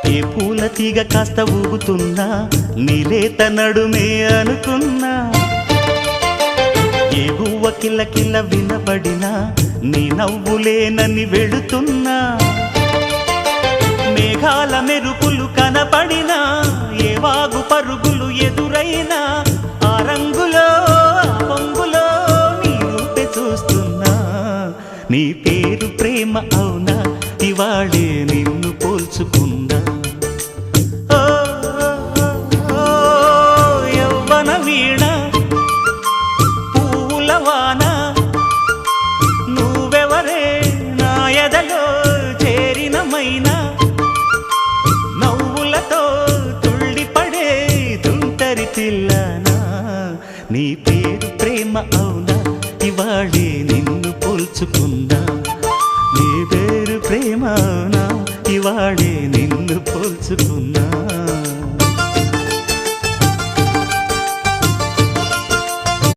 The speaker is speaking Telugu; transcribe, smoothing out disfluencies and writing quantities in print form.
ఏ పూల తీగ కాస్త ఊగుతున్నా నీలేత నడుమే అనుకున్నా ఏ గువ్వ కిల్ల కిల్ల వినబడినా నీ నవ్వులేనని వెళుతున్నా మేఘాల మెరుపులు కనపడినా ఏ వాగు పరుగులు ఎదురైనా ఆ రంగులో పొంగులో నీ రూపే చూస్తున్నా నీ పేరు ప్రేమ అవునా ఇవాళే నిన్ను పోల్చుకున్నా యవ్వన వీణ పూల వాన నువ్వెవరే నా ఎదలో చేరిన మైనా నవ్వులతో తుళ్ళిపడే తుంటరి పిల్లనా నీ పేరు ప్రేమ అవునా ఇవాళే నిన్ను పోల్చుకున్నా నీ పేరు ప్రేమ అవునా ఇవాళే నిన్ను పోల్చుకున్నా